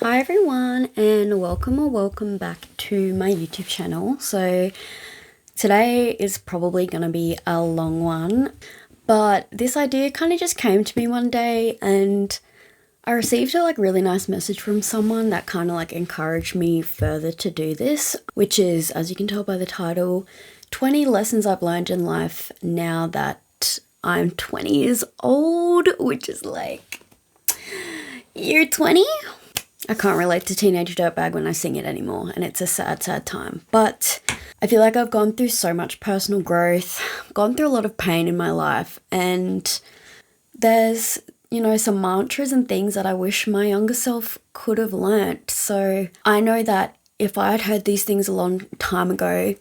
Hi everyone, and welcome back to my YouTube channel. So today is probably going to be a long one, but this idea kind of just came to me one day, and I received a really nice message from someone that kind of encouraged me further to do this, which is, as you can tell by the title, 20 lessons I've learned in life now that I'm 20 years old, which is year 20. I can't relate to Teenage Dirtbag when I sing it anymore, and it's a sad, sad time. But I feel like I've gone through so much personal growth, gone through a lot of pain in my life, and there's, some mantras and things that I wish my younger self could have learnt. So I know that if I had heard these things a long time ago,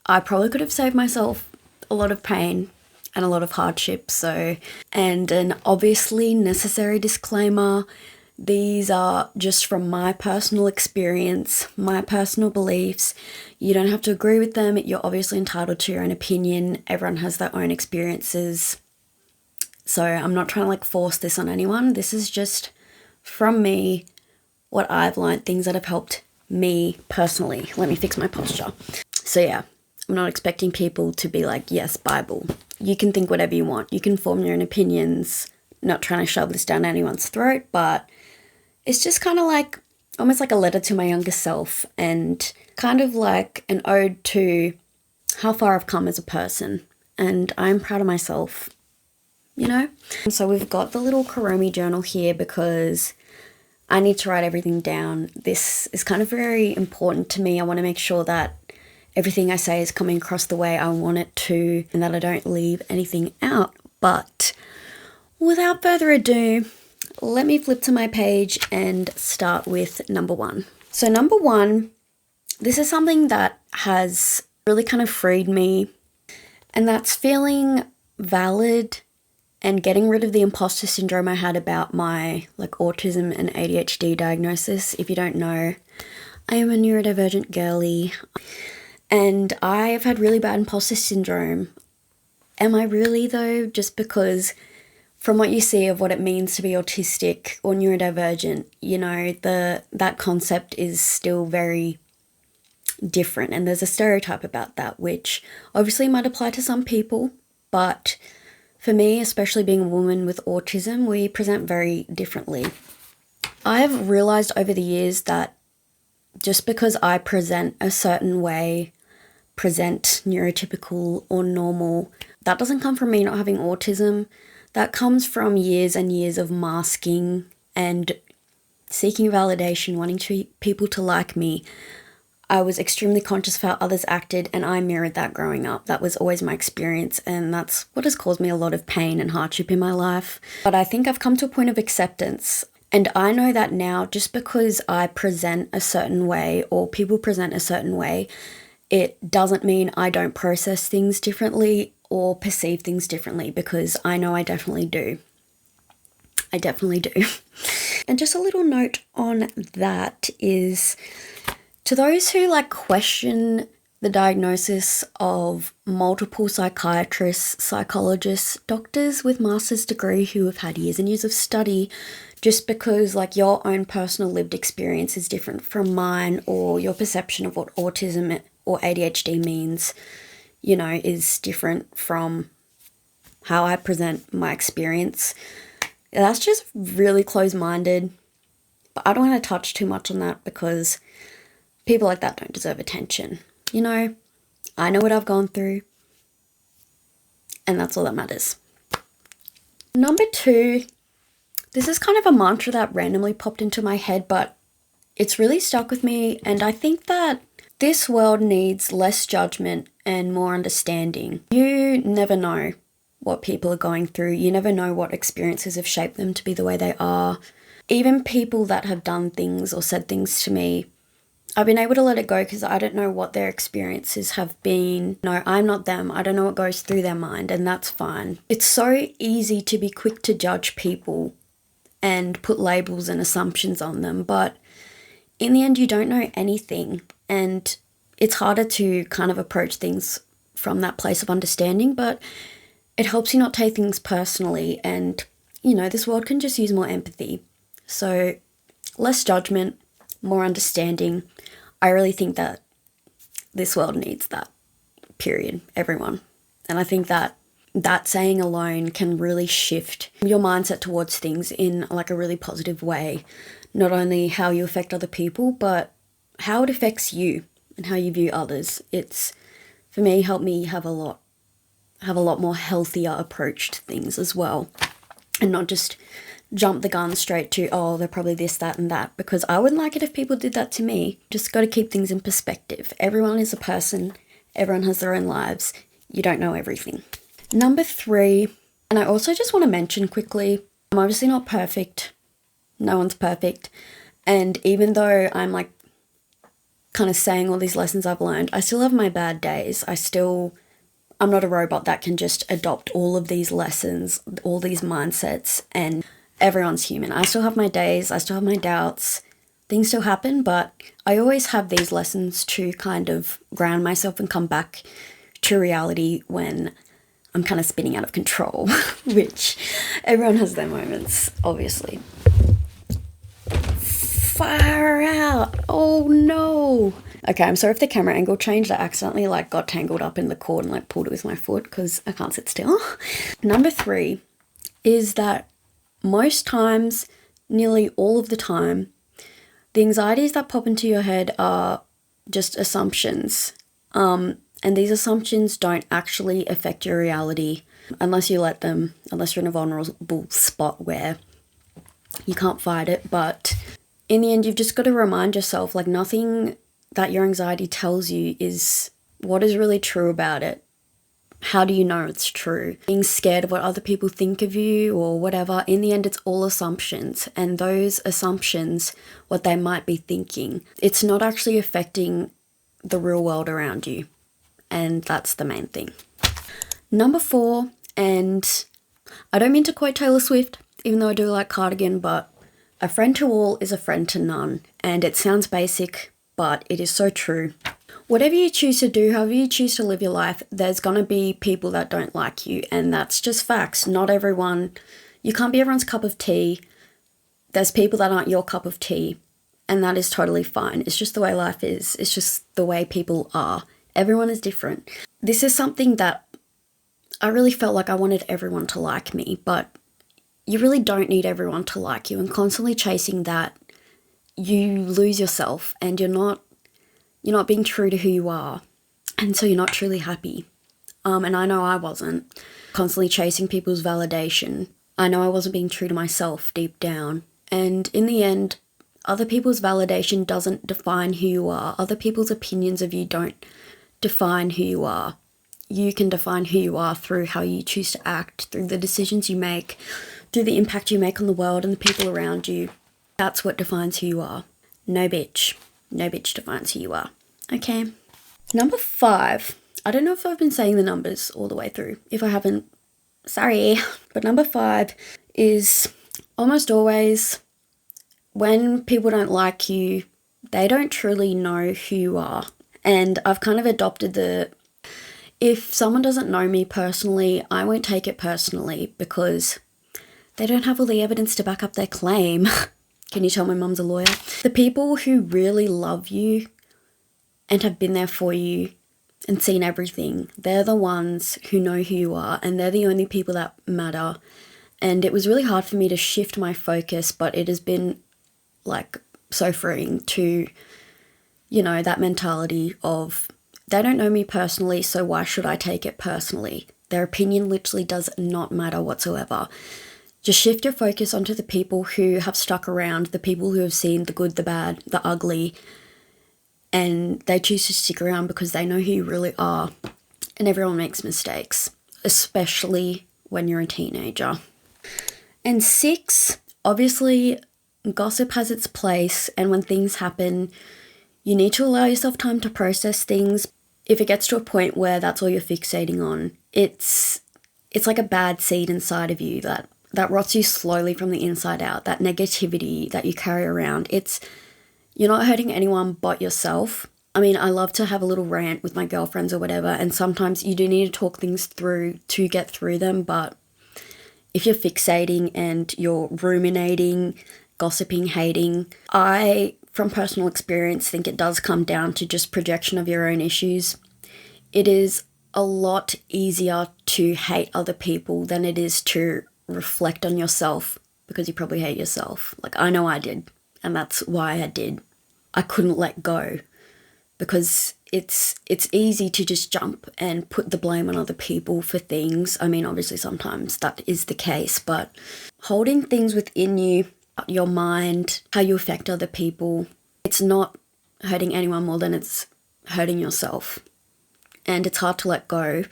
I probably could have saved myself a lot of pain and a lot of hardship. And an obviously necessary disclaimer, these are just from my personal experience, my personal beliefs. You don't have to agree with them. You're obviously entitled to your own opinion. Everyone has their own experiences. So I'm not trying to force this on anyone. This is just from me, what I've learned, things that have helped me personally. Let me fix my posture. So yeah, I'm not expecting people to be yes, Bible. You can think whatever you want. You can form your own opinions. Not trying to shove this down anyone's throat, but it's just kind of almost like a letter to my younger self, and kind of like an ode to how far I've come as a person. And I'm proud of myself, So we've got the little Kuromi journal here because I need to write everything down. This is kind of very important to me. I want to make sure that everything I say is coming across the way I want it to, and that I don't leave anything out. But without further ado, let me flip to my page and start with number one. So number one, this is something that has really kind of freed me, and that's feeling valid and getting rid of the imposter syndrome I had about my autism and ADHD diagnosis. If you don't know, I am a neurodivergent girly, and I've had really bad imposter syndrome. Am I really though? Just because from what you see of what it means to be autistic or neurodivergent, that concept is still very different. And there's a stereotype about that, which obviously might apply to some people. But for me, especially being a woman with autism, we present very differently. I've realized over the years that just because I present a certain way, present neurotypical or normal, that doesn't come from me not having autism. That comes from years and years of masking and seeking validation, wanting people to like me. I was extremely conscious of how others acted, and I mirrored that growing up. That was always my experience, and that's what has caused me a lot of pain and hardship in my life. But I think I've come to a point of acceptance, and I know that now just because I present a certain way or people present a certain way, it doesn't mean I don't process things differently or perceive things differently, because I know I definitely do. I definitely do. And just a little note on that is, to those who question the diagnosis of multiple psychiatrists, psychologists, doctors with master's degree who have had years and years of study, just because your own personal lived experience is different from mine, or your perception of what autism or ADHD means, is different from how I present my experience. That's just really close-minded. But I don't want to touch too much on that because people like that don't deserve attention. I know what I've gone through, and that's all that matters. Number two, this is kind of a mantra that randomly popped into my head, but it's really stuck with me, and I think that this world needs less judgment and more understanding. You never know what people are going through. You never know what experiences have shaped them to be the way they are. Even people that have done things or said things to me, I've been able to let it go because I don't know what their experiences have been. No, I'm not them. I don't know what goes through their mind, and that's fine. It's so easy to be quick to judge people and put labels and assumptions on them, but in the end, you don't know anything, and it's harder to kind of approach things from that place of understanding, but it helps you not take things personally, and, this world can just use more empathy. So less judgment, more understanding. I really think that this world needs that, period, everyone. And I think that saying alone can really shift your mindset towards things in like a really positive way. Not only how you affect other people, but how it affects you and how you view others. It's, for me, helped me have a lot more healthier approach to things as well. And not just jump the gun straight to, oh, they're probably this, that, and that. Because I wouldn't like it if people did that to me. Just got to keep things in perspective. Everyone is a person. Everyone has their own lives. You don't know everything. Number 3, and I also just want to mention quickly, I'm obviously not perfect. No one's perfect. And even though I'm like kind of saying all these lessons I've learned, I still have my bad days. I'm not a robot that can just adopt all of these lessons, all these mindsets, and everyone's human. I still have my days, I still have my doubts, things still happen, but I always have these lessons to kind of ground myself and come back to reality when I'm kind of spinning out of control, which everyone has their moments, obviously. Far out! Oh no! Okay, I'm sorry if the camera angle changed. I accidentally got tangled up in the cord and pulled it with my foot because I can't sit still. Number 3 is that most times, nearly all of the time, the anxieties that pop into your head are just assumptions. And these assumptions don't actually affect your reality unless you let them, unless you're in a vulnerable spot where you can't fight it. But in the end, you've just got to remind yourself, nothing that your anxiety tells you is what is really true about it. How do you know it's true? Being scared of what other people think of you or whatever, in the end, it's all assumptions. And those assumptions, what they might be thinking, it's not actually affecting the real world around you. And that's the main thing. Number 4, and I don't mean to quote Taylor Swift, even though I do like Cardigan, but a friend to all is a friend to none. And it sounds basic, but it is so true. Whatever you choose to do, however you choose to live your life, there's going to be people that don't like you. And that's just facts. Not everyone, you can't be everyone's cup of tea. There's people that aren't your cup of tea. And that is totally fine. It's just the way life is. It's just the way people are. Everyone is different. This is something that I really felt like I wanted everyone to like me, but you really don't need everyone to like you. And constantly chasing that, you lose yourself and you're not being true to who you are. And so you're not truly happy. And I know I wasn't. Constantly chasing people's validation. I know I wasn't being true to myself deep down. And in the end, other people's validation doesn't define who you are. Other people's opinions of you don't define who you are. You can define who you are through how you choose to act, through the decisions you make, through the impact you make on the world and the people around you. That's what defines who you are. No bitch. No bitch defines who you are. Okay. Number 5. I don't know if I've been saying the numbers all the way through. If I haven't, sorry. But number 5 is almost always when people don't like you, they don't truly know who you are. And I've kind of adopted if someone doesn't know me personally, I won't take it personally because they don't have all the evidence to back up their claim. Can you tell my mum's a lawyer? The people who really love you and have been there for you and seen everything, they're the ones who know who you are and they're the only people that matter. And it was really hard for me to shift my focus, but it has been so freeing to, that mentality of they don't know me personally, so why should I take it personally? Their opinion literally does not matter whatsoever. Just shift your focus onto the people who have stuck around, the people who have seen the good, the bad, the ugly, and they choose to stick around because they know who you really are. And everyone makes mistakes, especially when you're a teenager. And 6, obviously, gossip has its place, and when things happen, you need to allow yourself time to process things. If it gets to a point where that's all you're fixating on, it's like a bad seed inside of you that rots you slowly from the inside out, that negativity that you carry around. You're not hurting anyone but yourself. I mean, I love to have a little rant with my girlfriends or whatever, and sometimes you do need to talk things through to get through them, but if you're fixating and you're ruminating gossiping, hating. I, from personal experience, think it does come down to just projection of your own issues. It is a lot easier to hate other people than it is to reflect on yourself, because you probably hate yourself. Like, I know I did, and that's why I did. I couldn't let go, because it's easy to just jump and put the blame on other people for things. I mean, obviously sometimes that is the case, but holding things within you, your mind, how you affect other people, it's not hurting anyone more than it's hurting yourself. And it's hard to let go,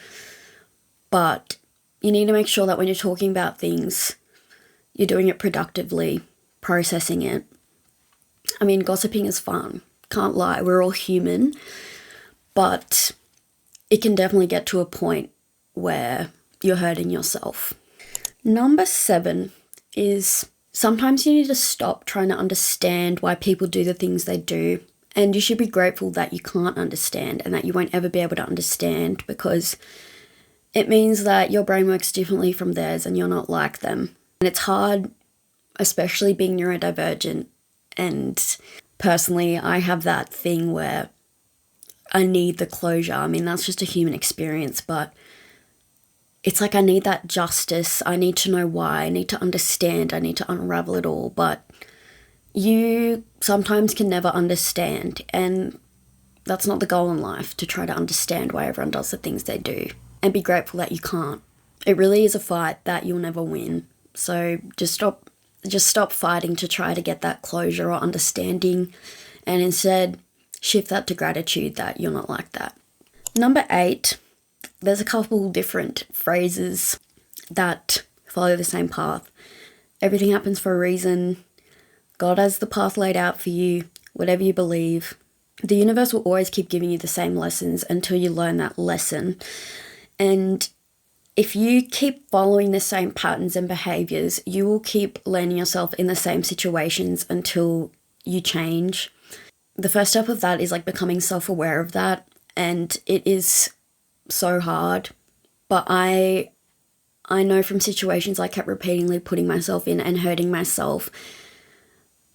but you need to make sure that when you're talking about things, you're doing it productively, processing it. I mean, gossiping is fun. Can't lie, we're all human, but it can definitely get to a point where you're hurting yourself. Number 7 is sometimes you need to stop trying to understand why people do the things they do. And you should be grateful that you can't understand and that you won't ever be able to understand, because it means that your brain works differently from theirs and you're not like them. And it's hard, especially being neurodivergent. And personally, I have that thing where I need the closure. I mean, that's just a human experience, but it's like I need that justice. I need to know why. I need to understand. I need to unravel it all. But you sometimes can never understand, and that's not the goal in life, to try to understand why everyone does the things they do, and be grateful that you can't. It really is a fight that you'll never win. So just stop fighting to try to get that closure or understanding, and instead shift that to gratitude that you're not like that. Number 8, there's a couple different phrases that follow the same path. Everything happens for a reason. God has the path laid out for you, whatever you believe. The universe will always keep giving you the same lessons until you learn that lesson. And if you keep following the same patterns and behaviors, you will keep landing yourself in the same situations until you change. The first step of that is like becoming self-aware of that. And it is so hard. But I know from situations I kept repeatedly putting myself in and hurting myself,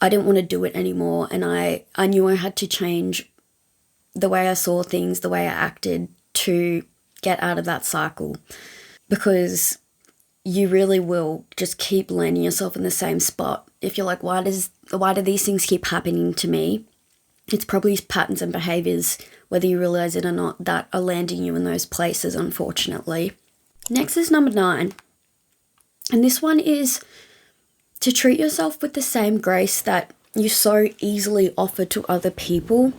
I didn't want to do it anymore, and I knew I had to change the way I saw things, the way I acted, to get out of that cycle, because you really will just keep landing yourself in the same spot. If you're like, why do these things keep happening to me? It's probably patterns and behaviors, whether you realize it or not, that are landing you in those places, unfortunately. Next is number 9, and this one is to treat yourself with the same grace that you so easily offer to other people.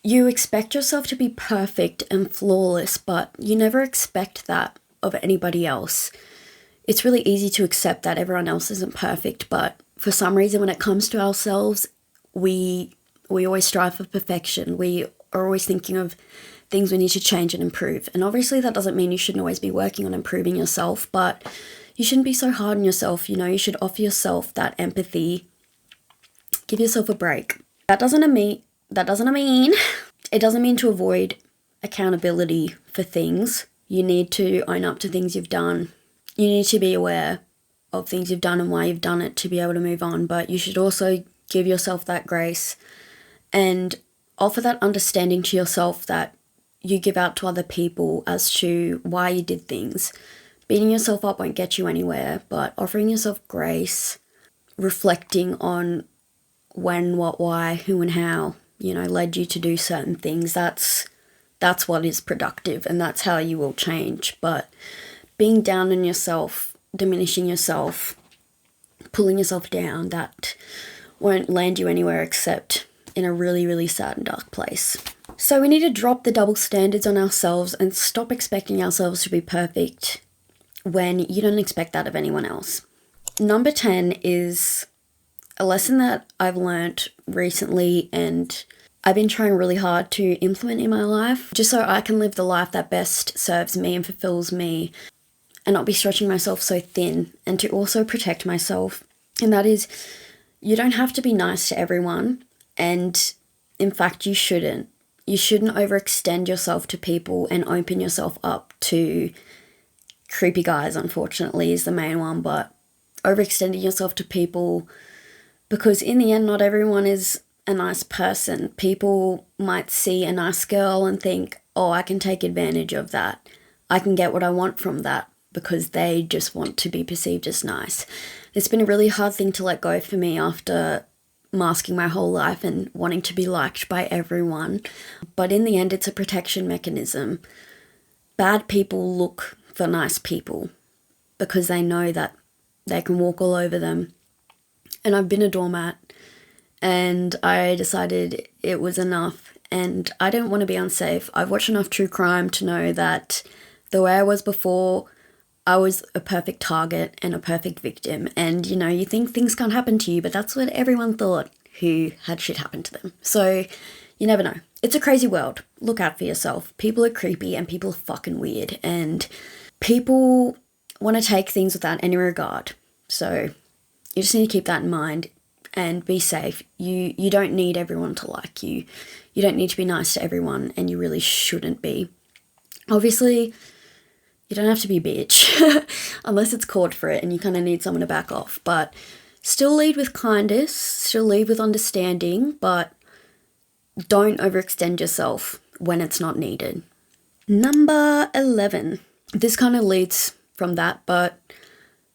You expect yourself to be perfect and flawless, but you never expect that of anybody else. It's really easy to accept that everyone else isn't perfect, but for some reason when it comes to ourselves, we always strive for perfection. We are always thinking of things we need to change and improve. And obviously that doesn't mean you shouldn't always be working on improving yourself, but you shouldn't be so hard on yourself. You know, you should offer yourself that empathy. Give yourself a break. It doesn't mean to avoid accountability for things. You need to own up to things you've done. You need to be aware of things you've done and why you've done it to be able to move on. But you should also give yourself that grace and offer that understanding to yourself that you give out to other people as to why you did things. Beating yourself up won't get you anywhere, but offering yourself grace, reflecting on when, what, why, who and how, led you to do certain things, that's what is productive, and that's how you will change. But being down on yourself, diminishing yourself, pulling yourself down, that won't land you anywhere except in a really, really sad and dark place. So we need to drop the double standards on ourselves and stop expecting ourselves to be perfect when you don't expect that of anyone else. Number 10 is a lesson that I've learnt recently, and I've been trying really hard to implement in my life, just so I can live the life that best serves me and fulfills me, and not be stretching myself so thin, and to also protect myself. And that is, you don't have to be nice to everyone, and in fact you shouldn't. You shouldn't overextend yourself to people and open yourself up to creepy guys, unfortunately, is the main one, but overextending yourself to people Because in the end, not everyone is a nice person. People might see a nice girl and think, oh, I can take advantage of that. I can get what I want from that because they just want to be perceived as nice. It's been a really hard thing to let go for me after masking my whole life and wanting to be liked by everyone. But in the end, it's a protection mechanism. Bad people look for nice people because they know that they can walk all over them. And I've been a doormat, and I decided it was enough, and I didn't want to be unsafe. I've watched enough true crime to know that the way I was before, I was a perfect target and a perfect victim. And, you know, you think things can't happen to you, but that's what everyone thought who had shit happen to them. So you never know. It's a crazy world. Look out for yourself. People are creepy and people are fucking weird, and people want to take things without any regard. So you just need to keep that in mind and be safe. You don't need everyone to like you. You don't need to be nice to everyone, and you really shouldn't be. Obviously, you don't have to be a bitch unless it's called for it and you kind of need someone to back off. But still lead with kindness, still lead with understanding, but don't overextend yourself when it's not needed. Number 11. This kind of leads from that, but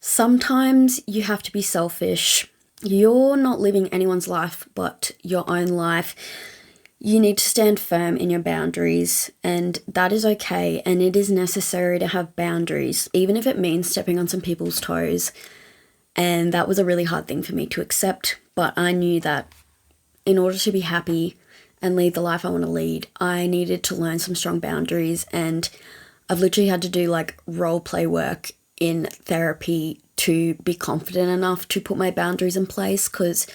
sometimes you have to be selfish. You're not living anyone's life but your own life. You need to stand firm in your boundaries, and that is okay, and it is necessary to have boundaries, even if it means stepping on some people's toes. And that was a really hard thing for me to accept, but I knew that in order to be happy and lead the life I want to lead, I needed to learn some strong boundaries, and I've literally had to do like role play work in therapy to be confident enough to put my boundaries in place, because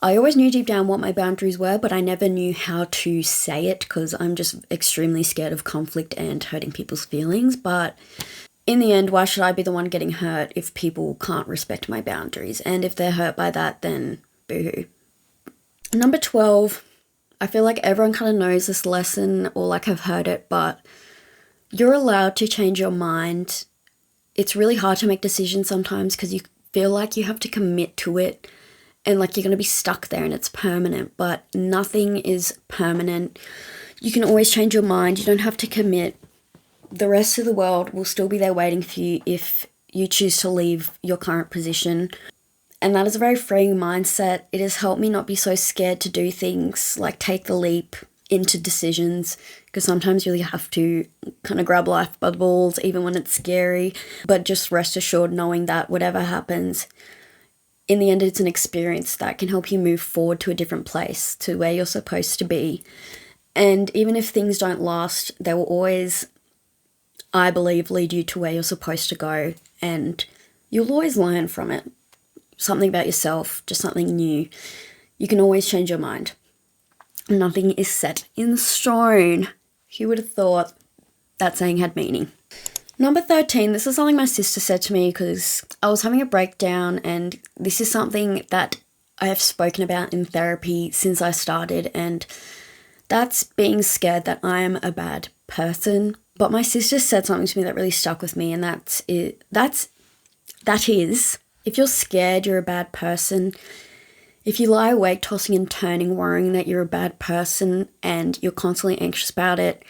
I always knew deep down what my boundaries were, but I never knew how to say it because I'm just extremely scared of conflict and hurting people's feelings. But in the end, why should I be the one getting hurt if people can't respect my boundaries? And if they're hurt by that, then boo-hoo. Number 12, I feel like everyone kind of knows this lesson or like have heard it, but you're allowed to change your mind. It's really hard to make decisions sometimes because you feel like you have to commit to it and like you're going to be stuck there and it's permanent, but nothing is permanent. You can always change your mind. You don't have to commit. The rest of the world will still be there waiting for you if you choose to leave your current position. And that is a very freeing mindset. It has helped me not be so scared to do things like take the leap into decisions, because sometimes you really have to kind of grab life by the balls even when it's scary. But just rest assured knowing that whatever happens, in the end, it's an experience that can help you move forward to a different place, to where you're supposed to be. And even if things don't last, they will always, I believe, lead you to where you're supposed to go. And you'll always learn from it. Something about yourself, just something new. You can always change your mind. Nothing is set in stone. Who would have thought that saying had meaning? Number 13, this is something my sister said to me because I was having a breakdown, and this is something that I have spoken about in therapy since I started, and that's being scared that I am a bad person. But my sister said something to me that really stuck with me, and that is, if you're scared you're a bad person, if you lie awake tossing and turning worrying that you're a bad person and you're constantly anxious about it,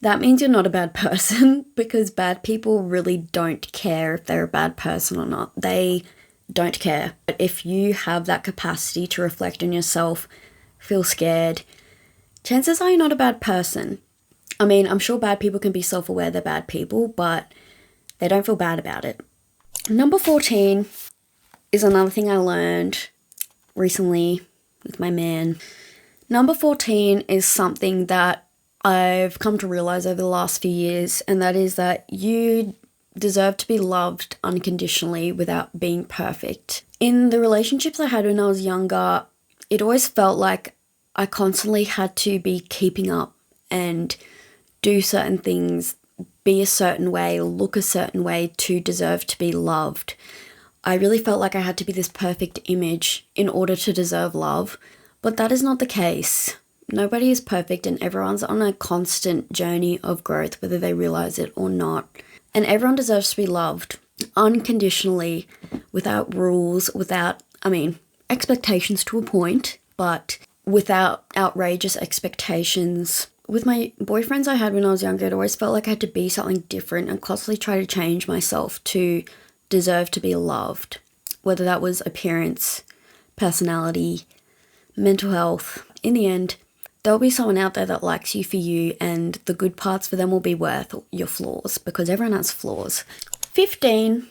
that means you're not a bad person, because bad people really don't care if they're a bad person or not. They don't care. But if you have that capacity to reflect on yourself, feel scared, chances are you're not a bad person. I mean, I'm sure bad people can be self-aware they're bad people, but they don't feel bad about it. Number 14 is another thing I learned recently with my man. Number 14 is something that I've come to realize over the last few years, and that is that you deserve to be loved unconditionally without being perfect. In the relationships I had when I was younger, it always felt like I constantly had to be keeping up and do certain things, be a certain way, look a certain way to deserve to be loved. I really felt like I had to be this perfect image in order to deserve love, but that is not the case. Nobody is perfect, and everyone's on a constant journey of growth, whether they realize it or not. And everyone deserves to be loved unconditionally, without rules, expectations to a point, but without outrageous expectations. With my boyfriends I had when I was younger, it always felt like I had to be something different and constantly try to change myself to deserve to be loved. Whether that was appearance, personality, mental health. In the end, there'll be someone out there that likes you for you, and the good parts for them will be worth your flaws, because everyone has flaws. 15.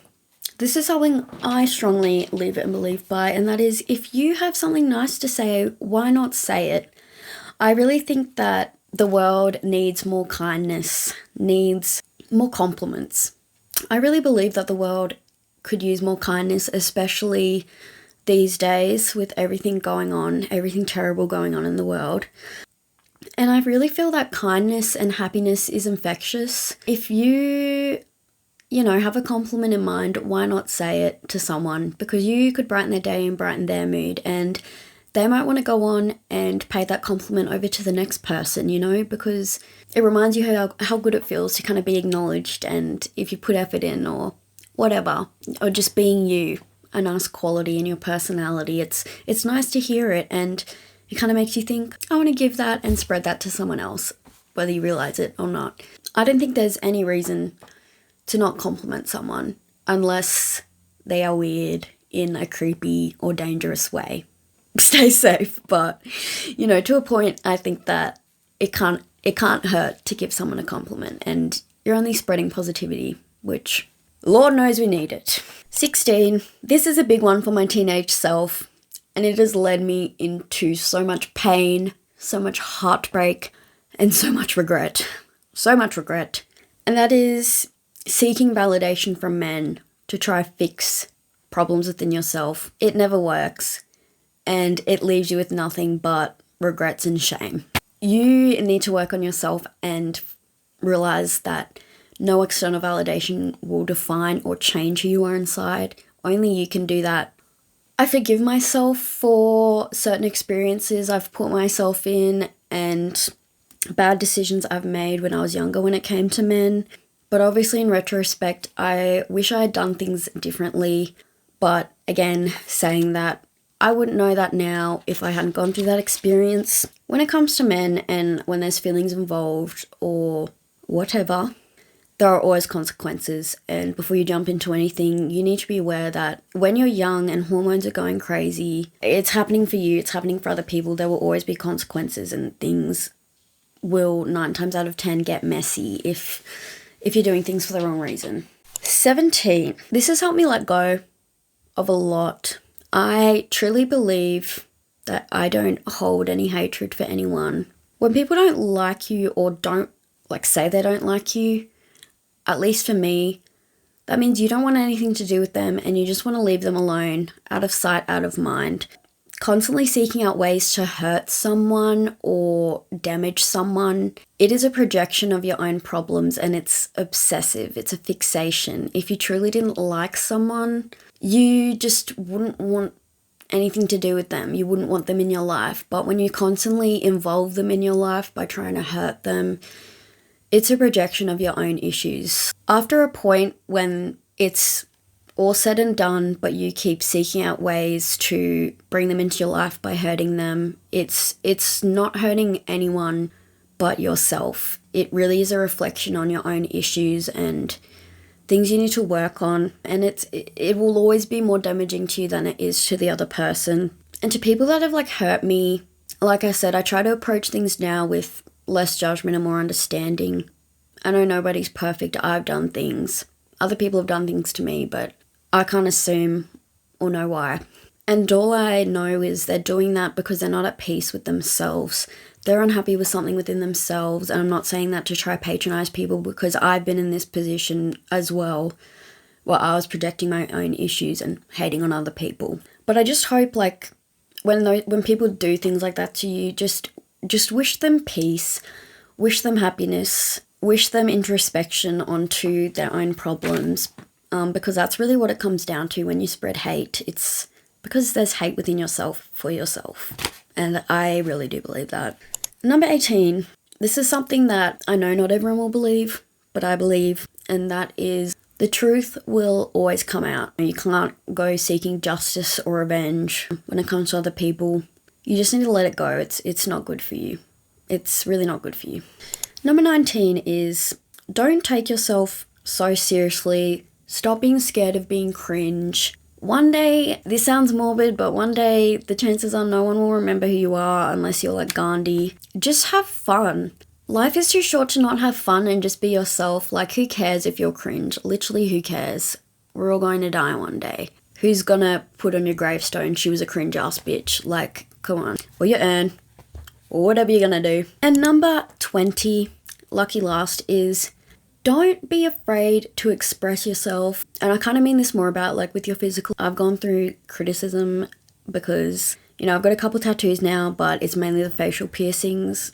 This is something I strongly live and believe by, and that is, if you have something nice to say, why not say it? I really think that the world needs more kindness, needs more compliments. I really believe that the world could use more kindness, especially these days with everything going on, everything terrible going on in the world. And I really feel that kindness and happiness is infectious. If you have a compliment in mind, why not say it to someone? Because you could brighten their day and brighten their mood, and they might want to go on and pay that compliment over to the next person, because it reminds you how good it feels to kind of be acknowledged, and if you put effort in or whatever, or just being you, a nice quality in your personality, it's nice to hear it, and it kind of makes you think, I want to give that and spread that to someone else, whether you realize it or not. I don't think there's any reason to not compliment someone unless they are weird in a creepy or dangerous way. Stay safe, but to a point, I think that it can't hurt to give someone a compliment, and you're only spreading positivity, which Lord knows we need it. 16. This is a big one for my teenage self, and it has led me into so much pain, so much heartbreak, and so much regret. So much regret. And that is seeking validation from men to try fix problems within yourself. It never works, and it leaves you with nothing but regrets and shame. You need to work on yourself and realize that no external validation will define or change who you are inside. Only you can do that. I forgive myself for certain experiences I've put myself in and bad decisions I've made when I was younger when it came to men. But obviously, in retrospect, I wish I had done things differently. But again, saying that, I wouldn't know that now if I hadn't gone through that experience. When it comes to men and when there's feelings involved or whatever, there are always consequences. And before you jump into anything, you need to be aware that when you're young and hormones are going crazy, it's happening for you, it's happening for other people. There will always be consequences, and things will 9 times out of 10 get messy if you're doing things for the wrong reason. 17. This has helped me let go of a lot. I truly believe that I don't hold any hatred for anyone. When people don't like you or don't say they don't like you, at least for me, that means you don't want anything to do with them and you just want to leave them alone, out of sight, out of mind. Constantly seeking out ways to hurt someone or damage someone, it is a projection of your own problems, and it's obsessive. It's a fixation. If you truly didn't like someone, you just wouldn't want anything to do with them. You wouldn't want them in your life. But when you constantly involve them in your life by trying to hurt them, it's a projection of your own issues. After a point when it's all said and done, but you keep seeking out ways to bring them into your life by hurting them, it's not hurting anyone but yourself. It really is a reflection on your own issues and things you need to work on, and it will always be more damaging to you than it is to the other person. And to people that have hurt me, like I said, I try to approach things now with less judgment and more understanding. I know nobody's perfect. I've done things. Other people have done things to me, but I can't assume or know why. And all I know is they're doing that because they're not at peace with themselves. They're unhappy with something within themselves. And I'm not saying that to try patronize people, because I've been in this position as well, where I was projecting my own issues and hating on other people. But I just hope when people do things like that to you, just wish them peace, wish them happiness, wish them introspection onto their own problems, because that's really what it comes down to when you spread hate. It's because there's hate within yourself for yourself, and I really do believe that. Number 18, this is something that I know not everyone will believe, but I believe, and that is The truth will always come out. You can't go seeking justice or revenge when it comes to other people. You just need to let it go. It's not good for you. It's really not good for you. Number 19 is don't take yourself so seriously. Stop being scared of being cringe. One day, this sounds morbid, but one day the chances are no one will remember who you are unless you're like Gandhi. Just have fun. Life is too short to not have fun and just be yourself. Like, who cares if you're cringe? Literally, who cares? We're all going to die one day. Who's gonna put on your gravestone, she was a cringe ass bitch? Like, come on. Or you earn. Or whatever you're gonna do. And number 20, lucky last, is don't be afraid to express yourself. And I kind of mean this more about like with your physical. I've gone through criticism because, you know, I've got a couple tattoos now, but it's mainly the facial piercings.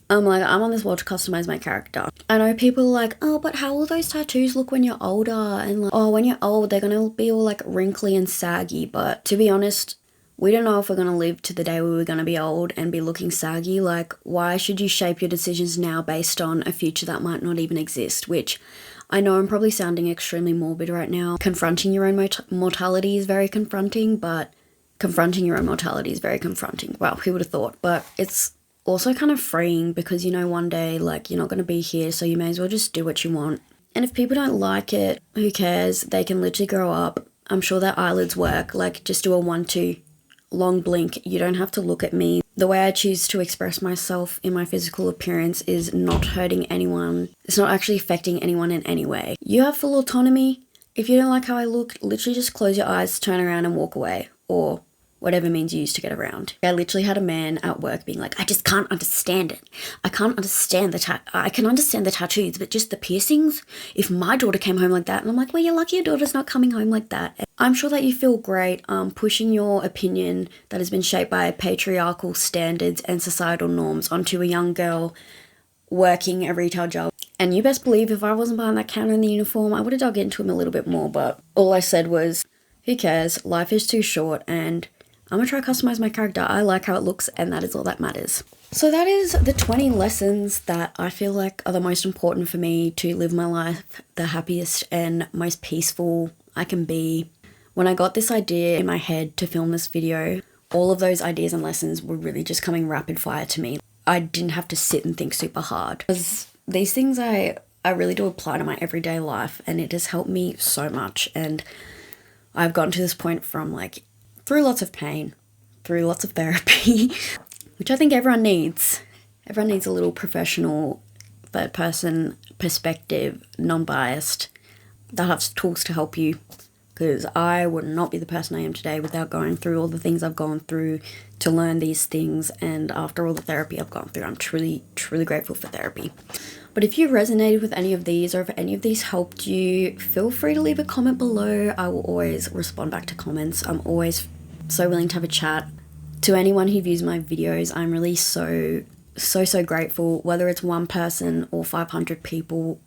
I'm on this world to customize my character. I know people are like, oh, but how will those tattoos look when you're older? And like, oh, when you're old, they're gonna be all like wrinkly and saggy. But to be honest, we don't know if we're gonna live to the day where we're gonna be old and be looking saggy. Like, why should you shape your decisions now based on a future that might not even exist? Which I know I'm probably sounding extremely morbid right now. Confronting your own mortality is very confronting, but confronting your own mortality is very confronting. Wow, who would have thought? But it's also kind of freeing because, you know, one day, like, you're not going to be here, so you may as well just do what you want. And if people don't like it, who cares? They can literally grow up. I'm sure their eyelids work. Like, just do a 1-2 long blink. You don't have to look at me. The way I choose to express myself in my physical appearance is not hurting anyone. It's not actually affecting anyone in any way. You have full autonomy. If you don't like how I look, literally just close your eyes, turn around and walk away. Or whatever means you use to get around. I literally had a man at work being like, I just can't understand it. I can't understand I can understand the tattoos, but just the piercings? If my daughter came home like that, and I'm like, well, you're lucky your daughter's not coming home like that. And I'm sure that you feel great pushing your opinion that has been shaped by patriarchal standards and societal norms onto a young girl working a retail job. And you best believe if I wasn't behind that counter in the uniform, I would have dug into him a little bit more, but all I said was, who cares? Life is too short, and I'm gonna try to customize my character. I like how it looks, and that is all that matters. So that is the 20 lessons that I feel like are the most important for me to live my life the happiest and most peaceful I can be. When I got this idea in my head to film this video, all of those ideas and lessons were really just coming rapid fire to me. I didn't have to sit and think super hard. Because these things I really do apply to my everyday life, and it has helped me so much. And I've gotten to this point from like, through lots of pain, through lots of therapy, which I think everyone needs. Everyone needs a little professional, third-person perspective, non-biased, that has tools to help you. Because I would not be the person I am today without going through all the things I've gone through to learn these things. And after all the therapy I've gone through, I'm truly, truly grateful for therapy. But if you resonated with any of these, or if any of these helped you, feel free to leave a comment below. I will always respond back to comments. I'm always so willing to have a chat. To anyone who views my videos, I'm really so grateful, whether it's one person or 500 people.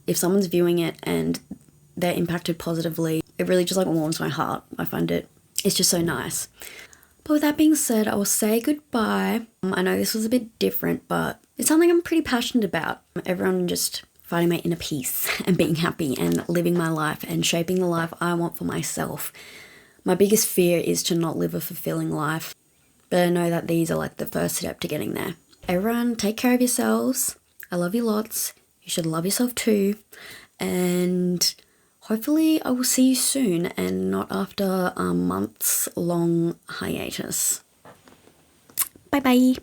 If someone's viewing it and they're impacted positively, it really just like warms my heart. I find it's just so nice. But with that being said, I will say goodbye. I know this was a bit different, but it's something I'm pretty passionate about. Everyone just finding my inner peace and being happy and living my life and shaping the life I want for myself. My biggest fear is to not live a fulfilling life, but I know that these are like the first step to getting there. Everyone, take care of yourselves. I love you lots. You should love yourself too. And hopefully I will see you soon and not after a months long hiatus. Bye bye.